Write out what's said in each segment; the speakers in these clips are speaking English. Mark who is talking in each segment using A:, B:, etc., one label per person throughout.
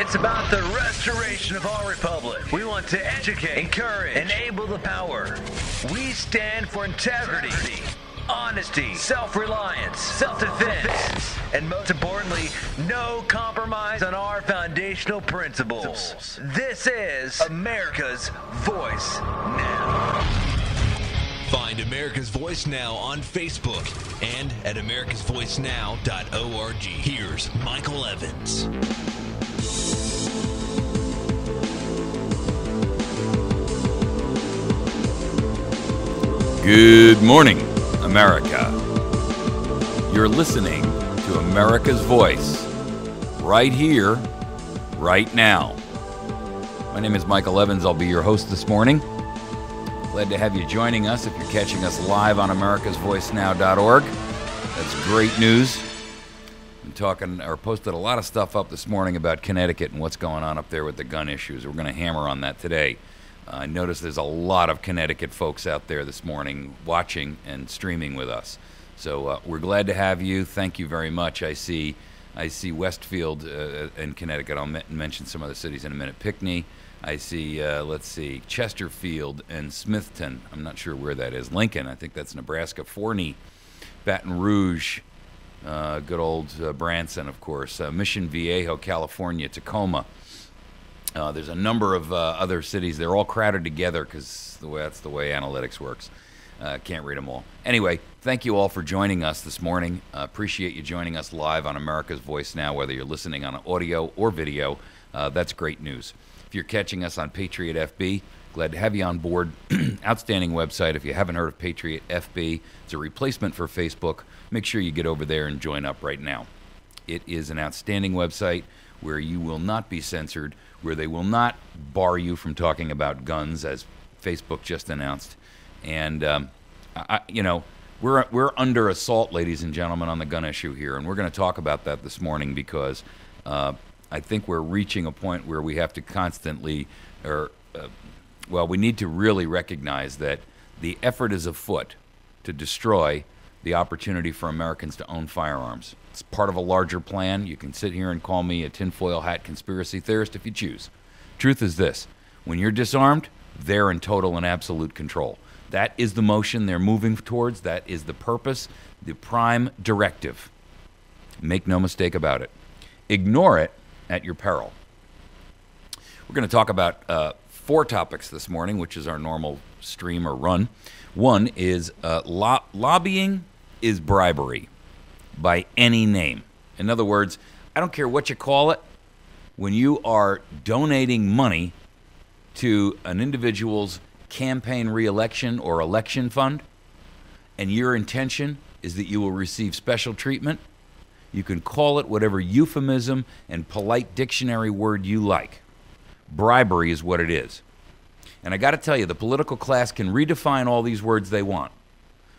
A: It's about the restoration of our republic. We want to educate, encourage, enable the power. We stand for integrity, honesty, self-reliance, self-defense, and most importantly, no compromise on our foundational principles. This is America's Voice Now.
B: Find America's Voice Now on Facebook and at americasvoicenow.org. Here's Michael Evans.
C: Good morning, America. You're listening to America's Voice right here, right now. My name is Michael Evans. I'll be your host this morning. Glad to have you joining us if you're catching us live on americasvoicenow.org. That's great news. I'm posted a lot of stuff up this morning about Connecticut and what's going on up there with the gun issues. We're going to hammer on that today. I noticed there's a lot of Connecticut folks out there this morning watching and streaming with us. So we're glad to have you. Thank you very much. I see Westfield in Connecticut. I'll mention some other cities in a minute. Pinckney. I see, Chesterfield and Smithton. I'm not sure where that is. Lincoln, I think that's Nebraska. Forney, Baton Rouge, good old Branson, of course. Mission Viejo, California, Tacoma. There's a number of other cities. They're all crowded together because that's the way analytics works. Can't read them all. Anyway, thank you all for joining us this morning. Appreciate you joining us live on America's Voice Now, whether you're listening on audio or video. That's great news. If you're catching us on Patriot FB, glad to have you on board. Outstanding website. If you haven't heard of Patriot FB, it's a replacement for Facebook. Make sure you get over there and join up right now. It is an outstanding website where you will not be censored, where they will not bar you from talking about guns, as Facebook just announced. And, we're under assault, ladies and gentlemen, on the gun issue here. And we're going to talk about that this morning because I think we're reaching a point where we have to constantly, we need to really recognize that the effort is afoot to destroy the opportunity for Americans to own firearms. It's part of a larger plan. You can sit here and call me a tinfoil hat conspiracy theorist if you choose. Truth is this: when you're disarmed, they're in total and absolute control. That is the motion they're moving towards. That is the purpose, the prime directive. Make no mistake about it. Ignore it at your peril. We're going to talk about 4 topics this morning, which is our normal stream or run. One is lobbying is bribery by any name. In other words, I don't care what you call it, when you are donating money to an individual's campaign re-election or election fund, and your intention is that you will receive special treatment, you can call it whatever euphemism and polite dictionary word you like. Bribery is what it is. And I got to tell you, the political class can redefine all these words they want,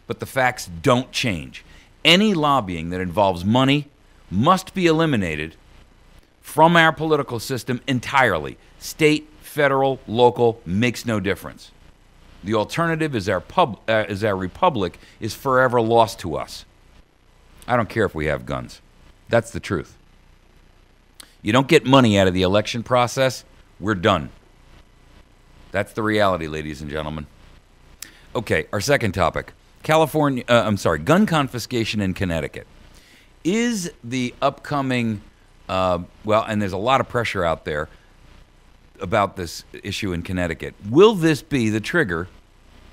C: but the facts don't change. Any lobbying that involves money must be eliminated from our political system entirely. State, federal, local, makes no difference. The alternative is our republic is forever lost to us. I don't care if we have guns. That's the truth. You don't get money out of the election process, we're done. That's the reality, ladies and gentlemen. Okay, our second topic. Gun confiscation in Connecticut. Is the upcoming, and there's a lot of pressure out there about this issue in Connecticut. Will this be the trigger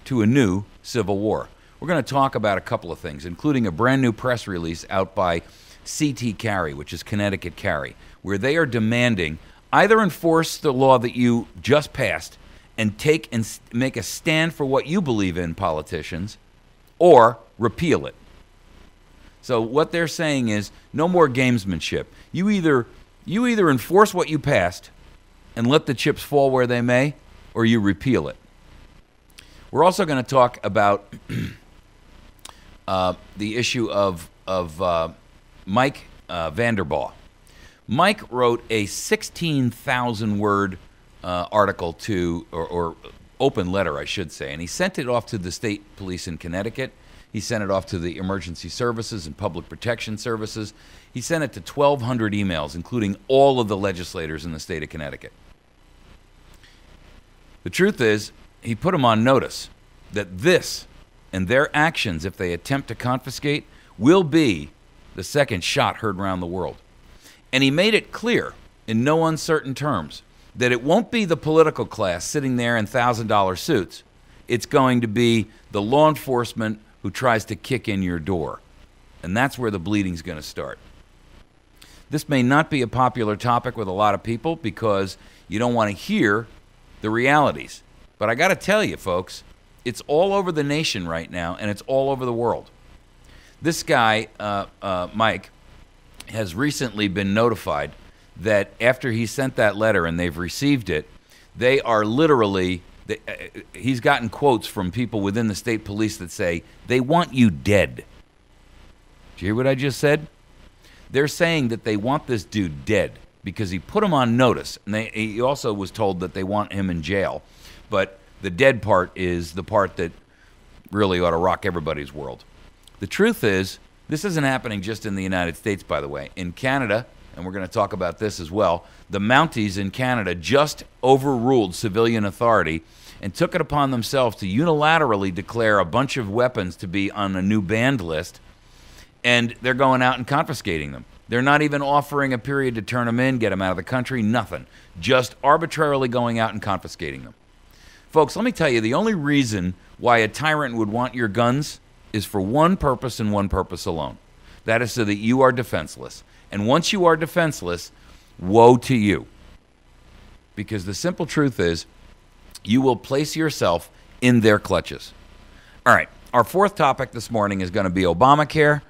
C: to a new civil war? We're going to talk about a couple of things, including a brand new press release out by CT Carry, which is Connecticut Carry, where they are demanding either enforce the law that you just passed and take and make a stand for what you believe in, politicians, or repeal it. So what they're saying is no more gamesmanship. You either enforce what you passed and let the chips fall where they may, or you repeal it. We're also going to talk about the issue of Mike Vanderbaugh. Mike wrote a 16,000-word article or open letter, I should say, and he sent it off to the state police in Connecticut. He sent it off to the emergency services and public protection services. He sent it to 1,200 emails, including all of the legislators in the state of Connecticut. The truth is, he put them on notice that this and their actions, if they attempt to confiscate, will be the second shot heard around the world. And he made it clear, in no uncertain terms, that it won't be the political class sitting there in $1,000 suits. It's going to be the law enforcement who tries to kick in your door. And that's where the bleeding's going to start. This may not be a popular topic with a lot of people because you don't want to hear the realities. But I got to tell you, folks, it's all over the nation right now, and it's all over the world. This guy, Mike, has recently been notified that after he sent that letter and they've received it, they are literally, he's gotten quotes from people within the state police that say, they want you dead. Did you hear what I just said? They're saying that they want this dude dead because he put them on notice. And he also was told that they want him in jail. But the dead part is the part that really ought to rock everybody's world. The truth is, this isn't happening just in the United States, by the way. In Canada, and we're going to talk about this as well, the Mounties in Canada just overruled civilian authority and took it upon themselves to unilaterally declare a bunch of weapons to be on a new banned list, and they're going out and confiscating them. They're not even offering a period to turn them in, get them out of the country, nothing. Just arbitrarily going out and confiscating them. Folks, let me tell you, the only reason why a tyrant would want your guns is for one purpose and one purpose alone. That is so that you are defenseless. And once you are defenseless, woe to you. Because the simple truth is, you will place yourself in their clutches. All right, our fourth topic this morning is going to be Obamacare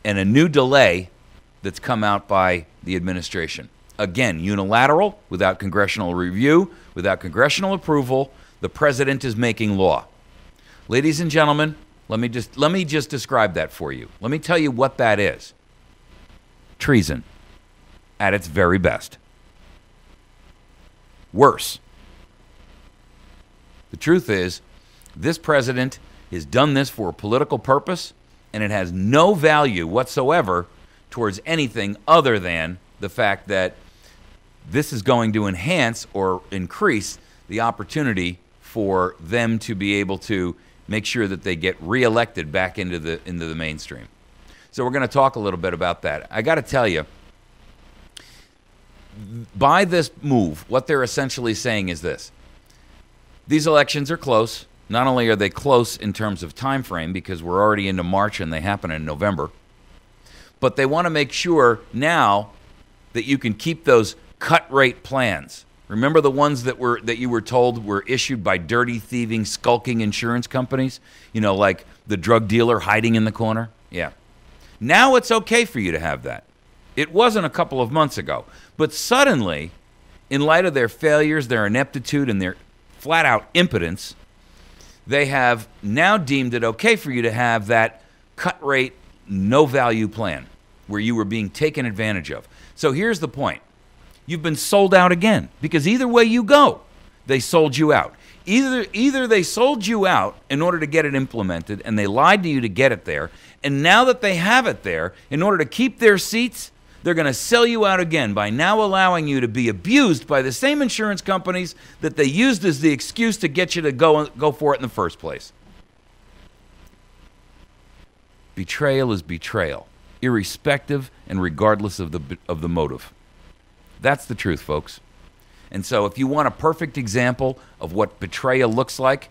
C: and a new delay that's come out by the administration. Again, unilateral, without congressional review, without congressional approval, the president is making law. Ladies and gentlemen, let me just describe that for you. Let me tell you what that is. Treason at its very best. Worse. The truth is, this president has done this for a political purpose, and it has no value whatsoever towards anything other than the fact that this is going to enhance or increase the opportunity for them to be able to make sure that they get reelected back into the mainstream. So we're going to talk a little bit about that. I got to tell you, by this move, what they're essentially saying is this. These elections are close. Not only are they close in terms of time frame, because we're already into March and they happen in November, but they want to make sure now that you can keep those cut rate plans. Remember the ones that you were told were issued by dirty, thieving, skulking insurance companies? You know, like the drug dealer hiding in the corner? Yeah. Now it's okay for you to have that. It wasn't a couple of months ago. But suddenly, in light of their failures, their ineptitude, and their flat-out impotence, they have now deemed it okay for you to have that cut rate, no-value plan where you were being taken advantage of. So here's the point. You've been sold out again, because either way you go, they sold you out. Either they sold you out in order to get it implemented, and they lied to you to get it there, and now that they have it there, in order to keep their seats, they're going to sell you out again by now allowing you to be abused by the same insurance companies that they used as the excuse to get you to go for it in the first place. Betrayal is betrayal, irrespective and regardless of the motive. That's the truth, folks. And so if you want a perfect example of what betrayal looks like,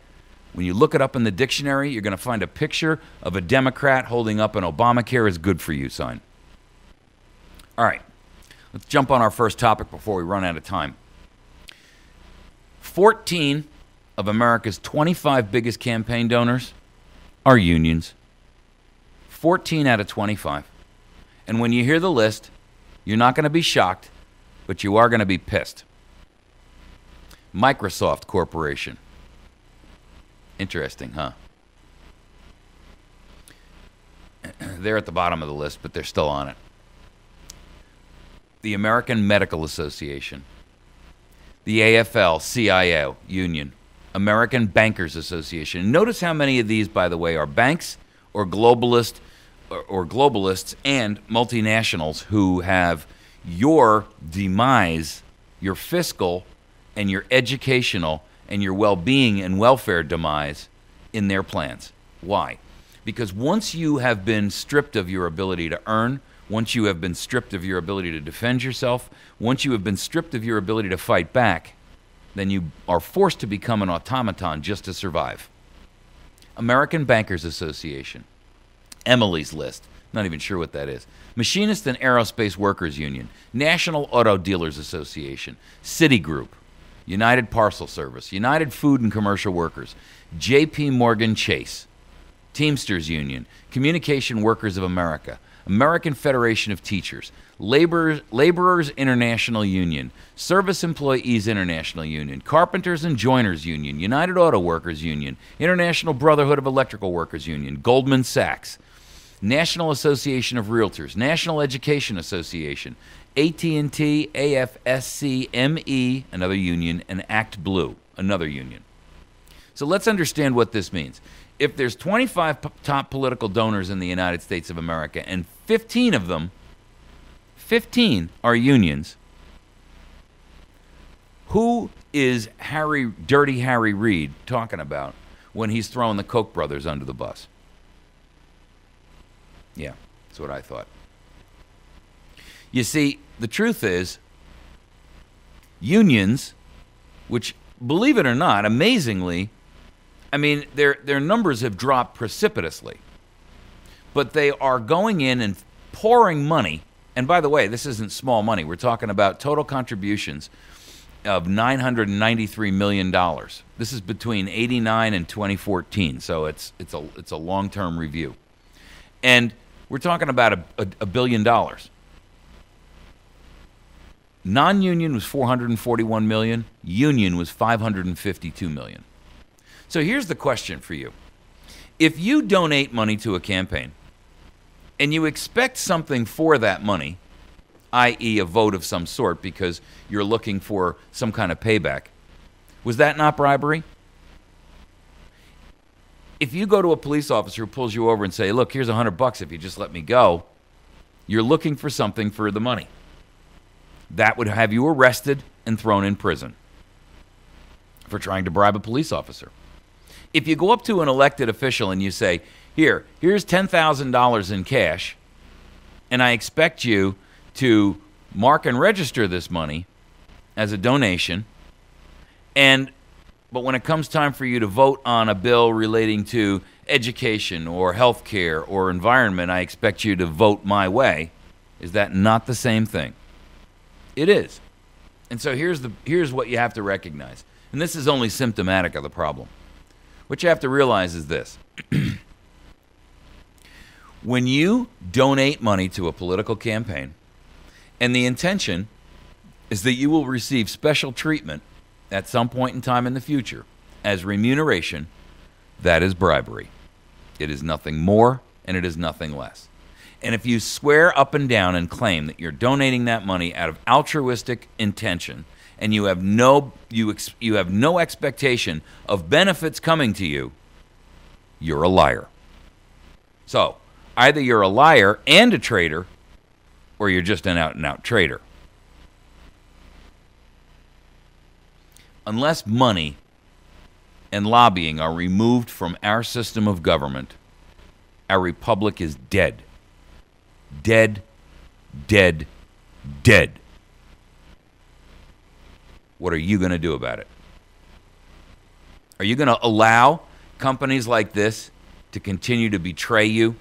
C: when you look it up in the dictionary, you're going to find a picture of a Democrat holding up an Obamacare is good for you sign. All right, let's jump on our first topic before we run out of time. 14 of America's 25 biggest campaign donors are unions. 14 out of 25. And when you hear the list, you're not going to be shocked, but you are going to be pissed. Microsoft Corporation. Interesting, huh? They're at the bottom of the list, but they're still on it. The American Medical Association. The AFL-CIO Union. American Bankers Association. Notice how many of these, by the way, are banks or globalists and multinationals who have your demise, your fiscal and your educational and your well-being and welfare demise in their plans. Why? Because once you have been stripped of your ability to earn, once you have been stripped of your ability to defend yourself, once you have been stripped of your ability to fight back, then you are forced to become an automaton just to survive. American Bankers Association, Emily's List, not even sure what that is, Machinist and Aerospace Workers Union, National Auto Dealers Association, Citigroup, United Parcel Service, United Food and Commercial Workers, J.P. Morgan Chase, Teamsters Union, Communication Workers of America, American Federation of Teachers, Laborers International Union, Service Employees International Union, Carpenters and Joiners Union, United Auto Workers Union, International Brotherhood of Electrical Workers Union, Goldman Sachs, National Association of Realtors, National Education Association, AT&T, AFSC, ME, another union, and Act Blue, another union. So let's understand what this means. If there's 25 top political donors in the United States of America, and 15 of them, 15 are unions, who is Dirty Harry Reid talking about when he's throwing the Koch brothers under the bus? Yeah, that's what I thought. You see, the truth is, unions, which, believe it or not, amazingly, I mean, their numbers have dropped precipitously. But they are going in and pouring money. And by the way, this isn't small money. We're talking about total contributions of $993 million. This is between '89 and 2014, so it's a long-term review. And we're talking about $1 billion. Non-union was $441 million. Union was $552 million. So here's the question for you. If you donate money to a campaign and you expect something for that money, i.e. a vote of some sort because you're looking for some kind of payback, was that not bribery? If you go to a police officer who pulls you over and say, look, here's $100 if you just let me go, you're looking for something for the money. That would have you arrested and thrown in prison for trying to bribe a police officer. If you go up to an elected official and you say, here's $10,000 in cash, and I expect you to mark and register this money as a donation, but when it comes time for you to vote on a bill relating to education or health care or environment, I expect you to vote my way, is that not the same thing? It is. And so here's what you have to recognize. And this is only symptomatic of the problem. What you have to realize is this. When you donate money to a political campaign, and the intention is that you will receive special treatment at some point in time in the future as remuneration, that is bribery. It is nothing more and it is nothing less. And if you swear up and down and claim that you're donating that money out of altruistic intention and you have no expectation of benefits coming to you, you're a liar. So, either you're a liar and a traitor, or you're just an out-and-out traitor. Unless money and lobbying are removed from our system of government, our republic is dead. Dead, dead, dead. What are you going to do about it? Are you going to allow companies like this to continue to betray you?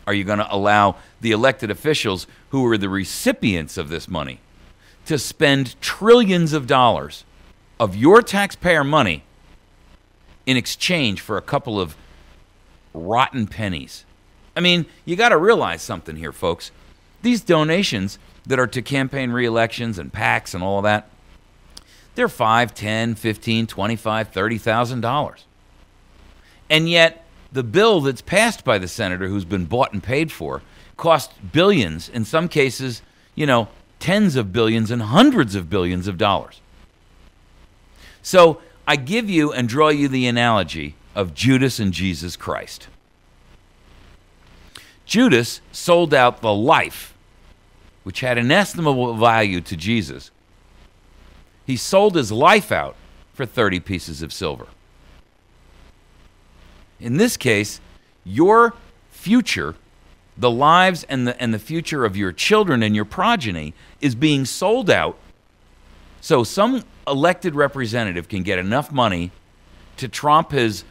C: Are you going to allow the elected officials who are the recipients of this money to spend trillions of dollars of your taxpayer money in exchange for a couple of rotten pennies? I mean, you got to realize something here, folks. These donations that are to campaign re-elections and PACs and all of that, they're $5, $10, $15, $25, $30,000. And yet, the bill that's passed by the senator who's been bought and paid for cost billions, in some cases, tens of billions and hundreds of billions of dollars. So I give you and draw you the analogy of Judas and Jesus Christ. Judas sold out the life, which had inestimable value to Jesus. He sold his life out for 30 pieces of silver. In this case, your future, the lives and the future of your children and your progeny is being sold out so some elected representative can get enough money to tromp his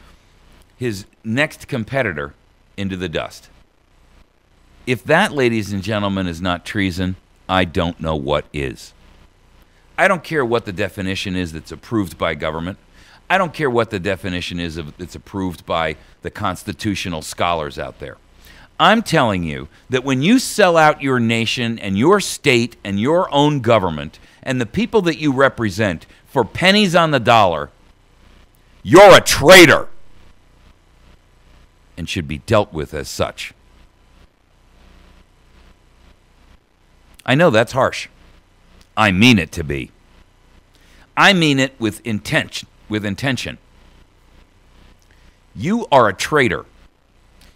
C: next competitor into the dust. If that, ladies and gentlemen, is not treason, I don't know what is. I don't care what the definition is that's approved by government. I don't care what the definition is that's approved by the constitutional scholars out there. I'm telling you that when you sell out your nation and your state and your own government and the people that you represent for pennies on the dollar, you're a traitor and should be dealt with as such. I know that's harsh. I mean it to be. I mean it with intention. You are a traitor.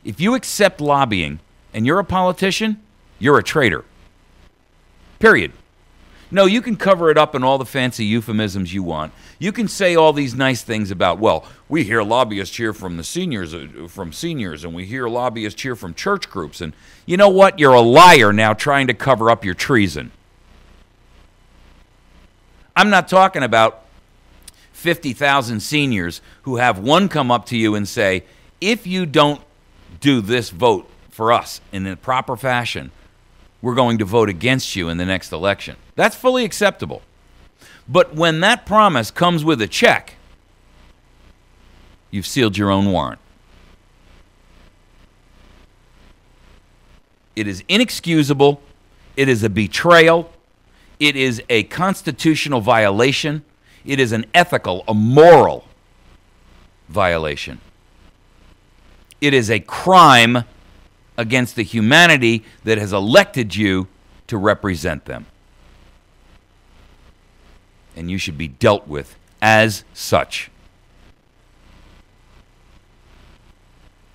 C: If you accept lobbying and you're a politician, you're a traitor. Period. No, you can cover it up in all the fancy euphemisms you want. You can say all these nice things about, well, we hear lobbyists cheer from the seniors, and we hear lobbyists cheer from church groups. And you know what? You're a liar now trying to cover up your treason. I'm not talking about 50,000 seniors who have one come up to you and say, if you don't do this vote for us in a proper fashion, we're going to vote against you in the next election. That's fully acceptable. But when that promise comes with a check, you've sealed your own warrant. It is inexcusable. It is a betrayal. It is a constitutional violation. It is an ethical, a moral violation. It is a crime against the humanity that has elected you to represent them. And you should be dealt with as such.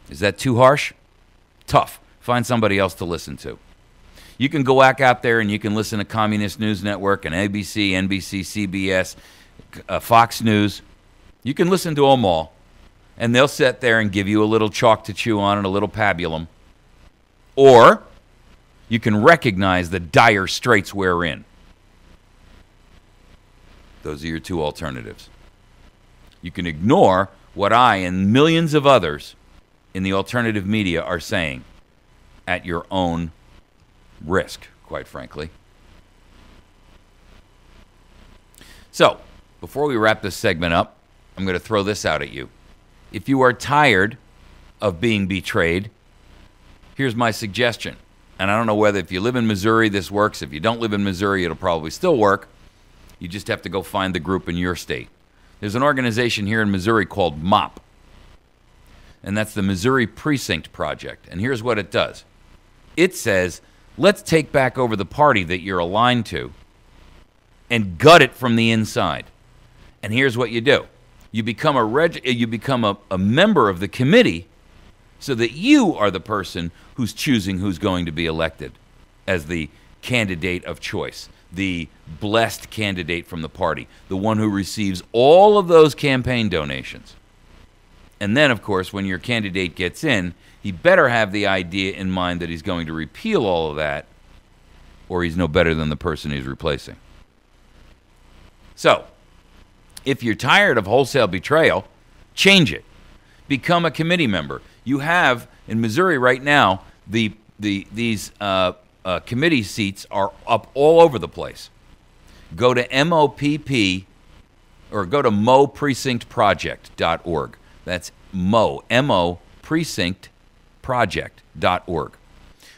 C: Is that too harsh? Tough. Find somebody else to listen to. You can go back out there and you can listen to Communist News Network and ABC, NBC, CBS, Fox News. You can listen to them all. And they'll sit there and give you a little chalk to chew on and a little pabulum. Or you can recognize the dire straits we're in. Those are your two alternatives. You can ignore what I and millions of others in the alternative media are saying at your own risk, quite frankly. So, before we wrap this segment up, I'm going to throw this out at you. If you are tired of being betrayed, here's my suggestion. And I don't know whether if you live in Missouri this works. If you don't live in Missouri, it'll probably still work. You just have to go find the group in your state. There's an organization here in Missouri called MOP. And that's the Missouri Precinct Project. And here's what it does. It says, let's take back over the party that you're aligned to and gut it from the inside. And here's what you do. You become a member of the committee so that you are the person who's choosing who's going to be elected as the candidate of choice, the blessed candidate from the party, the one who receives all of those campaign donations. And then, of course, when your candidate gets in, he better have the idea in mind that he's going to repeal all of that, or he's no better than the person he's replacing. So, if you're tired of wholesale betrayal, change it. Become a committee member. You have, in Missouri right now, these committee seats are up all over the place. Go to MOPP, or go to moprecinctproject.org. That's MO precinctproject.org.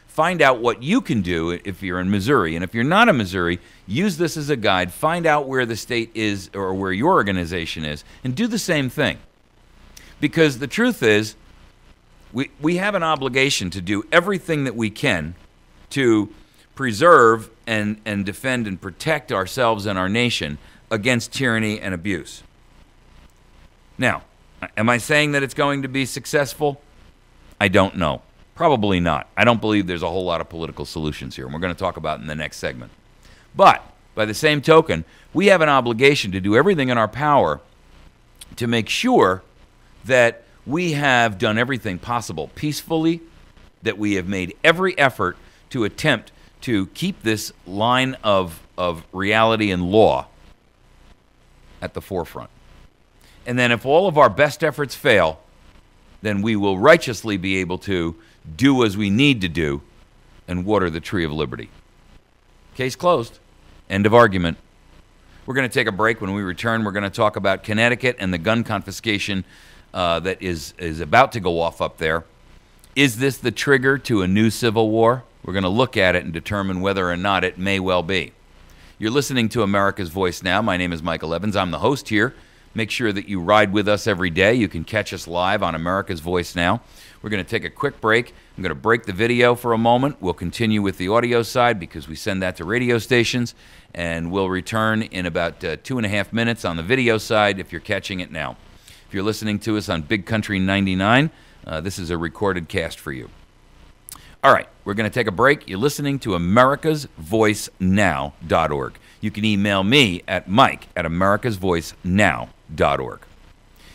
C: Find out what you can do if you're in Missouri. And if you're not in Missouri, use this as a guide. Find out where the state is or where your organization is and do the same thing. Because the truth is, we have an obligation to do everything that we can to preserve and defend and protect ourselves and our nation against tyranny and abuse. Now, am I saying that it's going to be successful? I don't know. Probably not. I don't believe there's a whole lot of political solutions here, and we're going to talk about it in the next segment. But by the same token, we have an obligation to do everything in our power to make sure that we have done everything possible peacefully, that we have made every effort to attempt to keep this line of reality and law at the forefront. And then if all of our best efforts fail, then we will righteously be able to do as we need to do and water the tree of liberty. Case closed. End of argument. We're going to take a break. When we return, we're going to talk about Connecticut and the gun confiscation that is about to go off up there. Is this the trigger to a new civil war? We're going to look at it and determine whether or not it may well be. You're listening to America's Voice Now. My name is Michael Evans. I'm the host here. Make sure that you ride with us every day. You can catch us live on America's Voice Now. We're going to take a quick break. I'm going to break the video for a moment. We'll continue with the audio side because we send that to radio stations. And we'll return in about 2.5 minutes on the video side if you're catching it now. If you're listening to us on Big Country 99, this is a recorded cast for you. All right, we're going to take a break. You're listening to americasvoicenow.org. You can email me at mike@americasvoicenow.org.